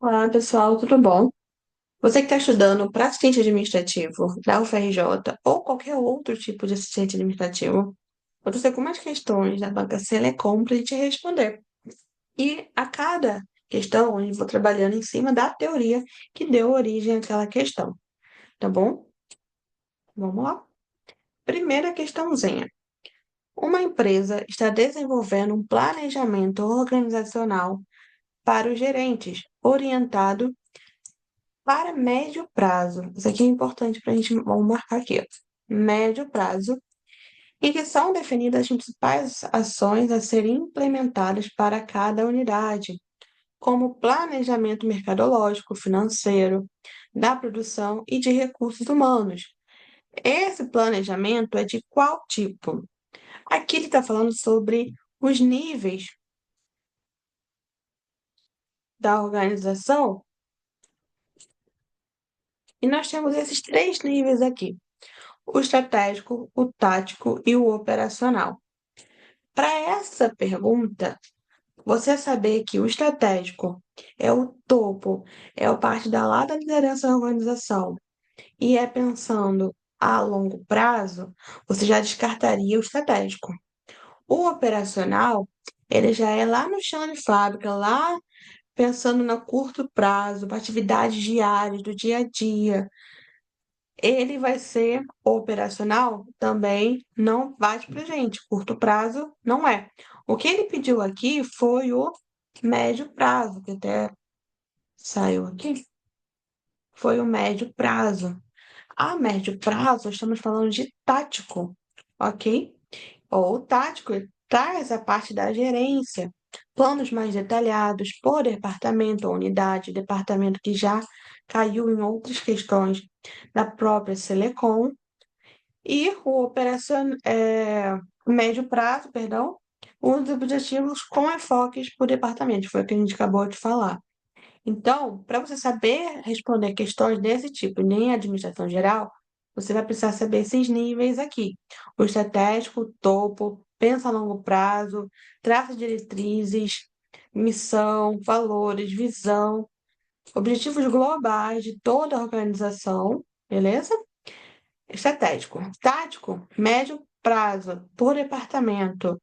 Olá, pessoal, tudo bom? Você que está estudando para assistente administrativo da UFRJ ou qualquer outro tipo de assistente administrativo, eu trouxe algumas questões da banca Selecom para a gente responder. E a cada questão, eu vou trabalhando em cima da teoria que deu origem àquela questão, tá bom? Vamos lá. Primeira questãozinha. Uma empresa está desenvolvendo um planejamento organizacional para os gerentes, orientado para médio prazo. Isso aqui é importante para a gente, vamos marcar aqui, ó. Médio prazo, em que são definidas as principais ações a serem implementadas para cada unidade, como planejamento mercadológico, financeiro, da produção e de recursos humanos. Esse planejamento é de qual tipo? Aqui ele está falando sobre os níveis da organização, e nós temos esses três níveis aqui: o estratégico, o tático e o operacional. Para essa pergunta, você saber que o estratégico é o topo, é a parte da lá da liderança da organização e é pensando a longo prazo, você já descartaria o estratégico. O operacional, ele já é lá no chão de fábrica, lá pensando no curto prazo, para atividades diárias, do dia a dia. Ele vai ser operacional? Também não bate para gente. Curto prazo não é. O que ele pediu aqui foi o médio prazo, que até saiu aqui. Foi o médio prazo. A médio prazo, estamos falando de tático, ok? Ou o tático traz a parte da gerência, planos mais detalhados por departamento ou unidade, departamento que já caiu em outras questões da própria Selecom. E o médio prazo, perdão, os objetivos com enfoques por departamento, foi o que a gente acabou de falar. Então, para você saber responder questões desse tipo, nem administração geral, você vai precisar saber esses níveis aqui: o estratégico, o topo, pensa a longo prazo, traça diretrizes, missão, valores, visão, objetivos globais de toda a organização, beleza? Estratégico. Tático, médio prazo, por departamento.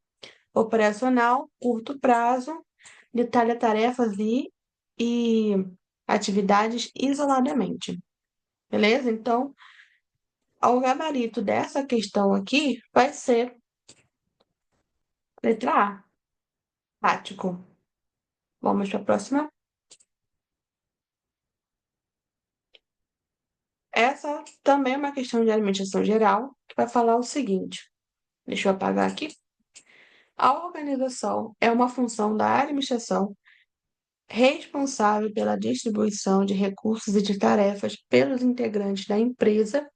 Operacional, curto prazo, detalha tarefas e atividades isoladamente. Beleza? Então, o gabarito dessa questão aqui vai ser letra A, tático. Vamos para a próxima. Essa também é uma questão de alimentação geral, que vai falar o seguinte. Deixa eu apagar aqui. A organização é uma função da administração responsável pela distribuição de recursos e de tarefas pelos integrantes da empresa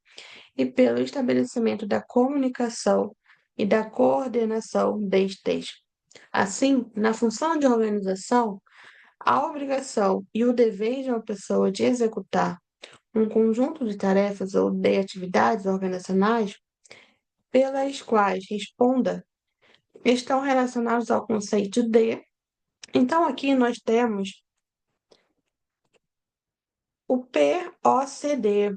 e pelo estabelecimento da comunicação e da coordenação destes. Assim, na função de organização, a obrigação e o dever de uma pessoa de executar um conjunto de tarefas ou de atividades organizacionais pelas quais responda estão relacionados ao conceito de. Então, aqui nós temos o POCD.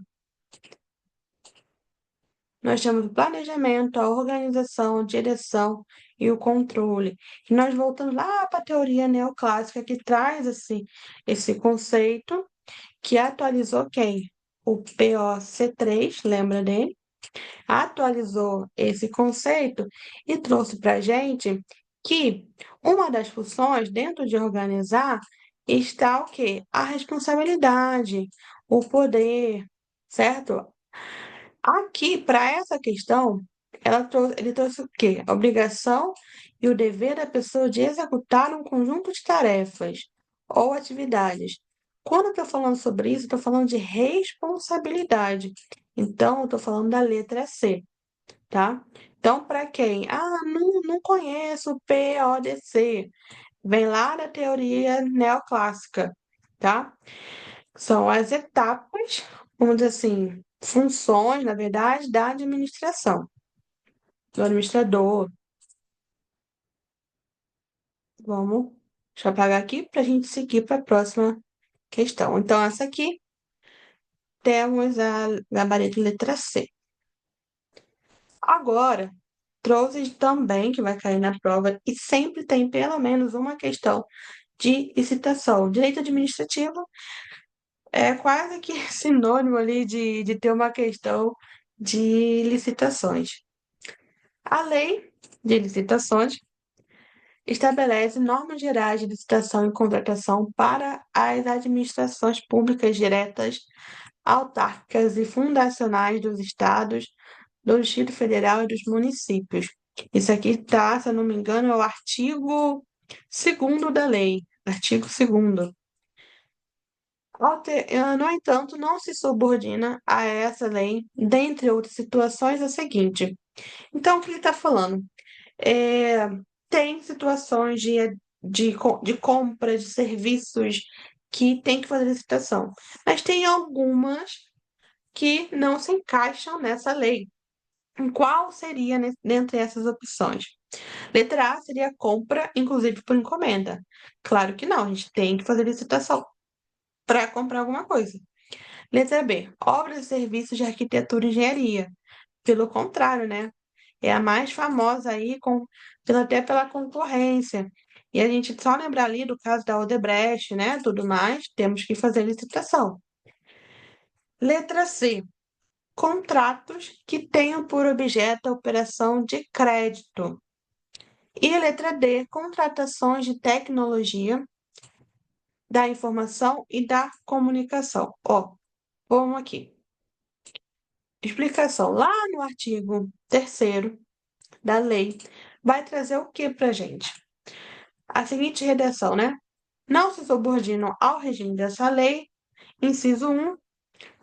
Nós temos o planejamento, a organização, a direção e o controle. E nós voltamos lá para a teoria neoclássica que traz esse conceito, que atualizou quem? O POC3, lembra dele? Atualizou esse conceito e trouxe para a gente que uma das funções dentro de organizar está o quê? A responsabilidade, o poder, certo? Aqui, para essa questão, ele trouxe o quê? A obrigação e o dever da pessoa de executar um conjunto de tarefas ou atividades. Quando eu estou falando sobre isso, estou falando de responsabilidade. Então, eu estou falando da letra C, tá? Então, para quem? Ah, não conheço o PODC. Vem lá da teoria neoclássica, tá? São as etapas, vamos dizer assim, funções, na verdade, da administração, do administrador. Vamos, deixa eu apagar aqui para a gente seguir para a próxima questão. Então, essa aqui temos a gabarito letra C. Agora, trouxe também, que vai cair na prova, e sempre tem pelo menos uma questão de licitação. Direito administrativo é quase que sinônimo ali de ter uma questão de licitações. A lei de licitações estabelece normas gerais de licitação e contratação para as administrações públicas diretas, autárquicas e fundacionais dos estados, do Distrito Federal e dos municípios. Isso aqui está, se eu não me engano, é o artigo 2º da lei. Artigo 2º. No entanto, não se subordina a essa lei, dentre outras situações, a seguinte. Então, o que ele está falando? É, tem situações de compra de serviços que tem que fazer licitação, mas tem algumas que não se encaixam nessa lei. Qual seria dentre essas opções? Letra A seria compra, inclusive por encomenda. Claro que não, a gente tem que fazer licitação para comprar alguma coisa. Letra B, obras e serviços de arquitetura e engenharia. Pelo contrário, né? É a mais famosa aí, até pela concorrência. E a gente só lembrar ali do caso da Odebrecht, né? Tudo mais, temos que fazer licitação. Letra C, contratos que tenham por objeto a operação de crédito. E letra D, contratações de tecnologia, da informação e da comunicação. Ó, vamos aqui. Explicação. Lá no artigo 3º da lei, vai trazer o que para gente? A seguinte redação, né? Não se subordinam ao regime dessa lei, inciso 1,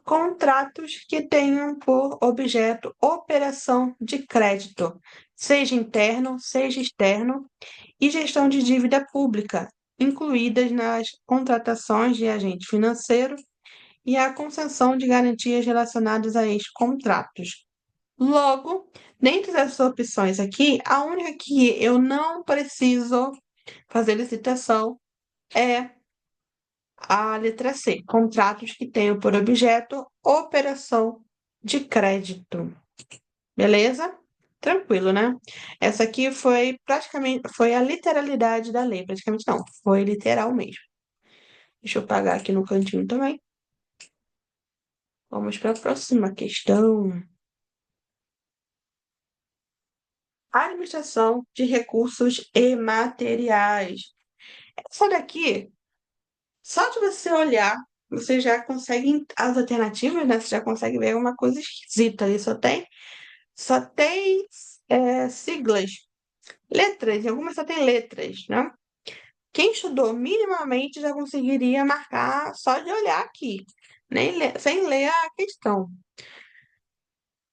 contratos que tenham por objeto operação de crédito, seja interno, seja externo, e gestão de dívida pública, incluídas nas contratações de agente financeiro e a concessão de garantias relacionadas a estes contratos. Logo, dentre essas opções aqui, a única que eu não preciso fazer licitação é a letra C, contratos que tenham por objeto operação de crédito. Beleza? Tranquilo, né? Essa aqui foi praticamente, foi a literalidade da lei, praticamente não, foi literal mesmo. Deixa eu pagar aqui no cantinho também. Vamos para a próxima questão. Administração de recursos e materiais. Essa daqui, só de você olhar, você já consegue as alternativas, né? Você já consegue ver uma coisa esquisita ali. Só tem siglas, letras, em algumas só tem letras, né? Quem estudou minimamente já conseguiria marcar só de olhar aqui, sem ler a questão.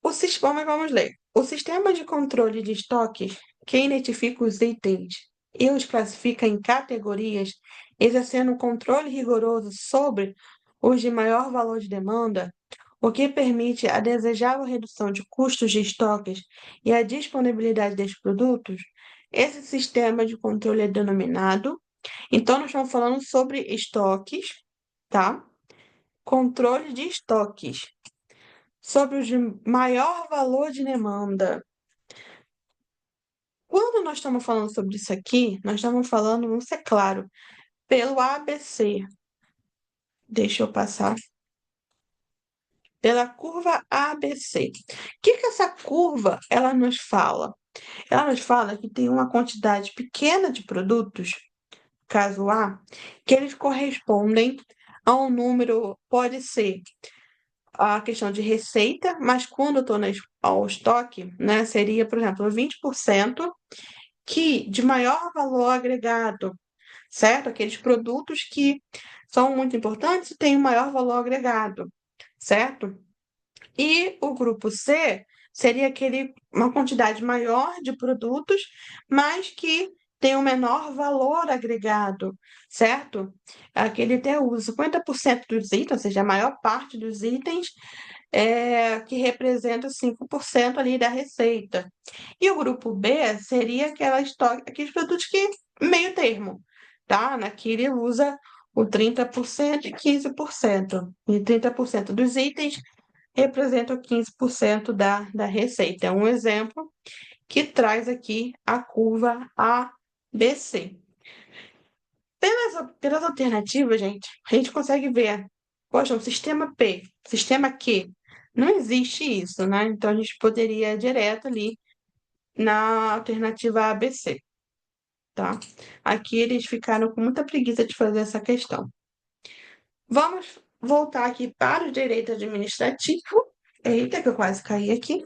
Vamos ler. O sistema de controle de estoques, que identifica os itens e os classifica em categorias, exercendo um controle rigoroso sobre os de maior valor de demanda, o que permite a desejável redução de custos de estoques e a disponibilidade desses produtos. Esse sistema de controle é denominado. Então, nós estamos falando sobre estoques, tá? Controle de estoques sobre os de maior valor de demanda. Quando nós estamos falando sobre isso aqui, nós estamos falando, vamos ser claro, pelo ABC. Deixa eu passar. Pela curva ABC. O que essa curva ela nos fala? Ela nos fala que tem uma quantidade pequena de produtos, caso A, que eles correspondem a um número, pode ser a questão de receita, mas quando eu estou ao estoque, né, seria, por exemplo, 20% que de maior valor agregado, certo? Aqueles produtos que são muito importantes e têm um maior valor agregado, certo? E o grupo C seria uma quantidade maior de produtos, mas que tem um menor valor agregado, certo? Aquele até usa 50% dos itens, ou seja, a maior parte dos itens, que representa 5% ali da receita. E o grupo B seria aqueles produtos que meio termo, tá? Naquele usa o 30% e 15%. E 30% dos itens representam 15% da receita. É um exemplo que traz aqui a curva ABC. Pelas alternativas, gente, a gente consegue ver, poxa, um sistema P, sistema Q, não existe isso, né? Então a gente poderia ir direto ali na alternativa ABC, tá? Aqui eles ficaram com muita preguiça de fazer essa questão. Vamos voltar aqui para o direito administrativo. Eita, que eu quase caí aqui.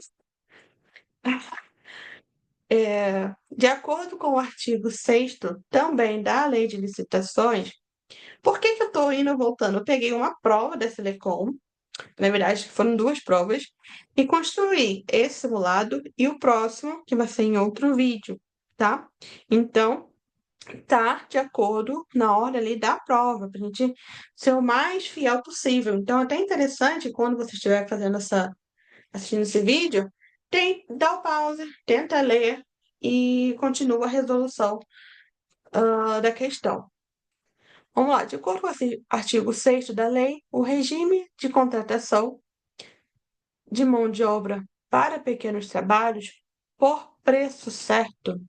De acordo com o artigo 6º também da Lei de Licitações, por que eu estou indo e voltando? Eu peguei uma prova da Selecom, na verdade foram duas provas, e construí esse simulado e o próximo, que vai ser em outro vídeo, tá? Então, tá de acordo na hora ali da prova, para a gente ser o mais fiel possível. Então, é até interessante quando você estiver assistindo esse vídeo, dá o pause, tenta ler e continua a resolução da questão. Vamos lá, de acordo com esse artigo 6º da lei, o regime de contratação de mão de obra para pequenos trabalhos por preço certo,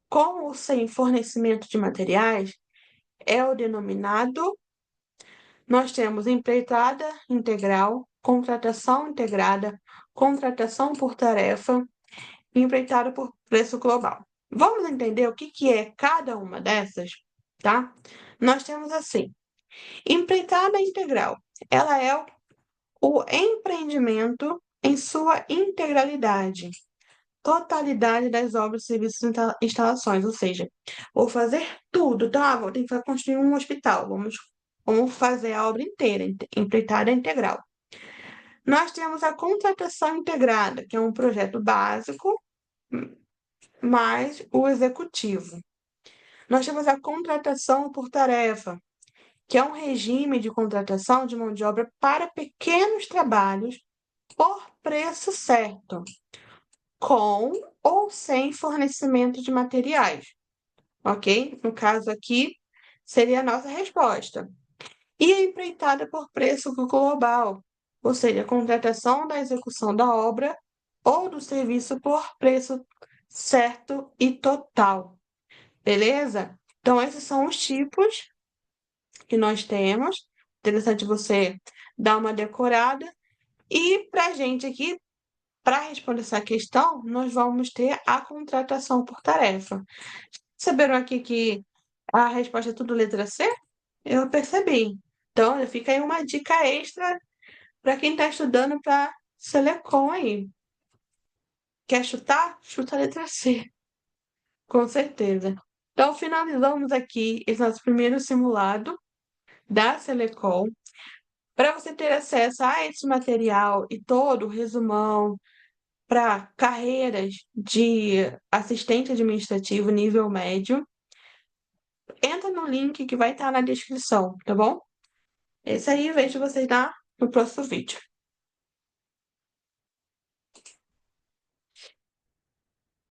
com ou sem fornecimento de materiais, é o denominado. Nós temos empreitada integral, contratação integrada, contratação por tarefa, empreitada por preço global. Vamos entender o que é cada uma dessas, tá? Nós temos assim, empreitada integral. Ela é o empreendimento em sua integralidade, totalidade das obras, serviços e instalações, ou seja, vou fazer tudo, tá? Vou ter que construir um hospital, vamos fazer a obra inteira, empreitada integral. Nós temos a contratação integrada, que é um projeto básico, mais o executivo. Nós temos a contratação por tarefa, que é um regime de contratação de mão de obra para pequenos trabalhos por preço certo, com ou sem fornecimento de materiais, ok? No caso aqui, seria a nossa resposta. E a empreitada por preço global, ou seja, a contratação da execução da obra ou do serviço por preço certo e total, beleza? Então, esses são os tipos que nós temos. Interessante você dar uma decorada. E para a gente aqui, para responder essa questão, nós vamos ter a contratação por tarefa. Perceberam aqui que a resposta é tudo letra C? Eu percebi. Então, fica aí uma dica extra para quem está estudando para Selecom aí. Quer chutar? Chuta a letra C, com certeza. Então, finalizamos aqui esse nosso primeiro simulado da Selecom. Para você ter acesso a esse material e todo o resumão para carreiras de assistente administrativo nível médio, entra no link que vai estar na descrição, tá bom? Esse aí, vejo vocês no próximo vídeo.